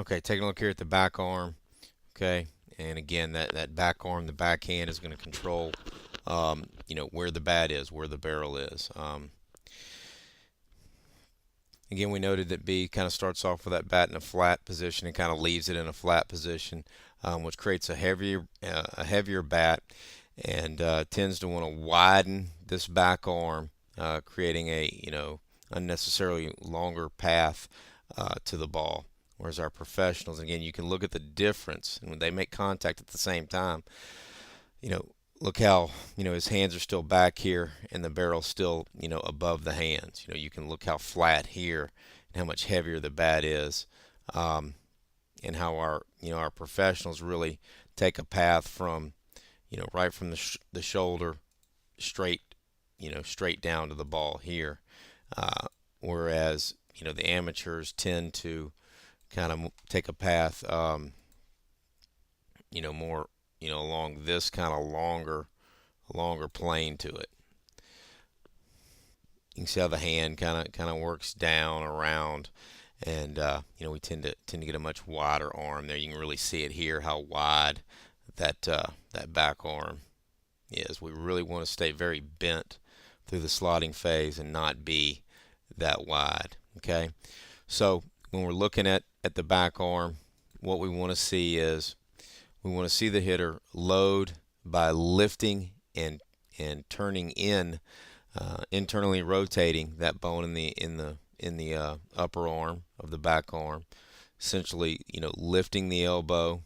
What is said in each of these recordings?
Okay, taking a look here at the back arm. Okay, and again, that back arm, the backhand is going to control, where the bat is, where the barrel is. Again, we noted that B kind of starts off with that bat in a flat position and kind of leaves it in a flat position, which creates a heavier bat, and tends to want to widen this back arm, creating a unnecessarily longer path to the ball. Whereas our professionals, again, you can look at the difference, and when they make contact at the same time, you know, look how his hands are still back here and the barrel's still above the hands. You can look how flat here and how much heavier the bat is, and how our professionals really take a path from right from the shoulder straight straight down to the ball here, whereas the amateurs tend to kind of take a path, more along this kind of longer plane to it. You can see how the hand kind of works down around, and we tend to get a much wider arm there. You can really see it here how wide that back arm is. We really want to stay very bent through the slotting phase and not be that wide. Okay, so when we're looking at the back arm, what we want to see is we want to see the hitter load by lifting and turning in, internally rotating that bone in the upper arm of the back arm, essentially lifting the elbow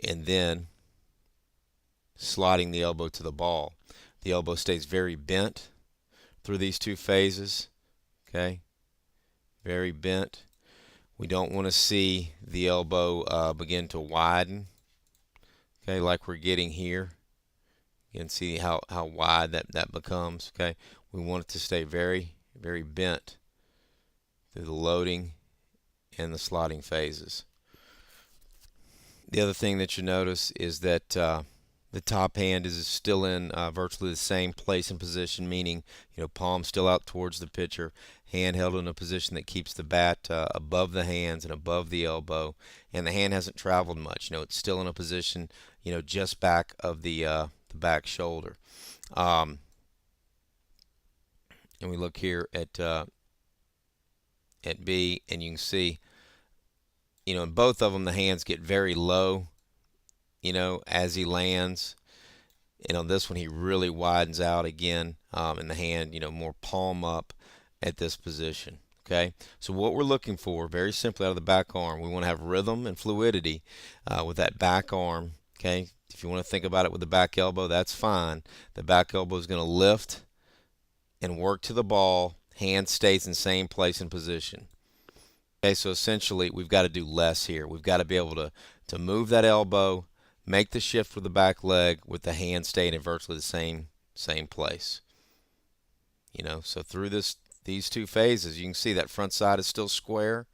and then slotting the elbow to the ball. The elbow stays very bent through these two phases. Okay, very bent. We don't want to see the elbow begin to widen. Okay, like we're getting here. You can see how wide that becomes. Okay, we want it to stay very, very bent through the loading and the slotting phases. The other thing that you notice is that the top hand is still in virtually the same place and position, meaning palm still out towards the pitcher, hand held in a position that keeps the bat above the hands and above the elbow, and the hand hasn't traveled much. It's still in a position just back of the back shoulder. And we look here at B, and you can see in both of them the hands get very low as he lands. And on this one, he really widens out again, and the hand, more palm up at this position. Okay, so what we're looking for, very simply, out of the back arm, we want to have rhythm and fluidity with that back arm. Okay, if you want to think about it with the back elbow, that's fine. The back elbow is going to lift and work to the ball. Hand stays in same place and position. Okay, so essentially, we've got to do less here. We've got to be able to move that elbow, make the shift with the back leg with the hand staying in virtually the same place. So through these two phases, you can see that front side is still square.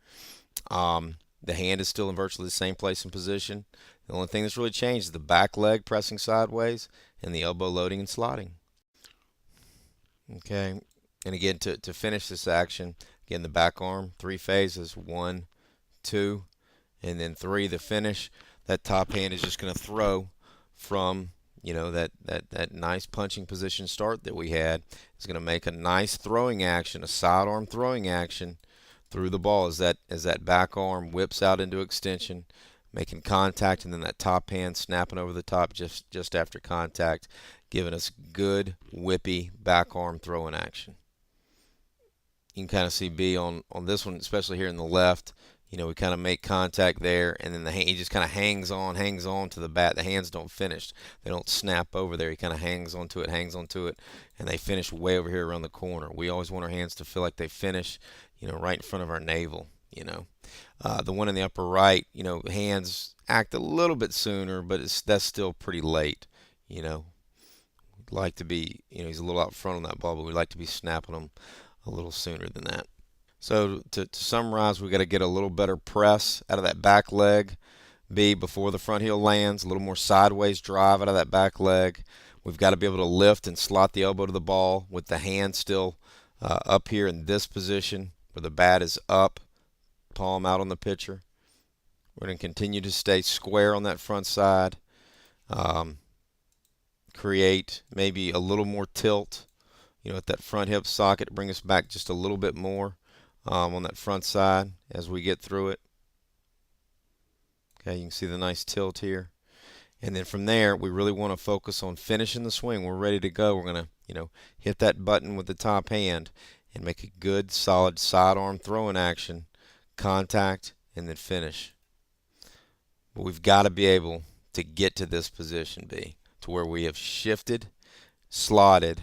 The hand is still in virtually the same place and position. The only thing that's really changed is the back leg pressing sideways and the elbow loading and slotting. Okay, and again, to finish this action, again, the back arm, 3 phases, 1, 2, and then 3, the finish. That top hand is just going to throw from that nice punching position start that we had. It's going to make a nice throwing action, a sidearm throwing action through the ball as that back arm whips out into extension, making contact, and then that top hand snapping over the top just after contact, giving us good whippy back arm throwing action. You can kind of see B on this one, especially here in the left. We kind of make contact there, and then he just kind of hangs on to the bat. The hands don't finish. They don't snap over there. He kind of hangs onto it, and they finish way over here around the corner. We always want our hands to feel like they finish, right in front of our navel. The one in the upper right, hands act a little bit sooner, but that's still pretty late. We'd like to be, he's a little out front on that ball, but we'd like to be snapping them a little sooner than that. So to summarize, we've got to get a little better press out of that back leg, B, before the front heel lands, a little more sideways drive out of that back leg. We've got to be able to lift and slot the elbow to the ball with the hand still up here in this position where the bat is up, palm out on the pitcher. We're going to continue to stay square on that front side. Create maybe a little more tilt, at that front hip socket, bring us back just a little bit more on that front side as we get through it. Okay, you can see the nice tilt here. And then from there, we really want to focus on finishing the swing. We're ready to go. We're going to, hit that button with the top hand and make a good, solid sidearm throwing action, contact, and then finish. But we've got to be able to get to this position B, to where we have shifted, slotted.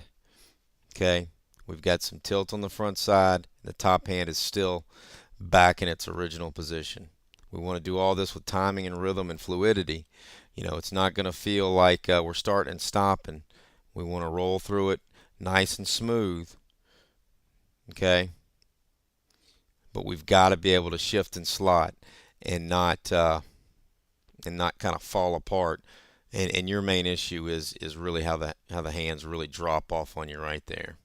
Okay, we've got some tilt on the front side. The top hand is still back in its original position. We want to do all this with timing and rhythm and fluidity. It's not going to feel like we're starting and stopping. We want to roll through it nice and smooth. Okay, but we've got to be able to shift and slot and not kind of fall apart. And your main issue is really how the hands really drop off on you right there.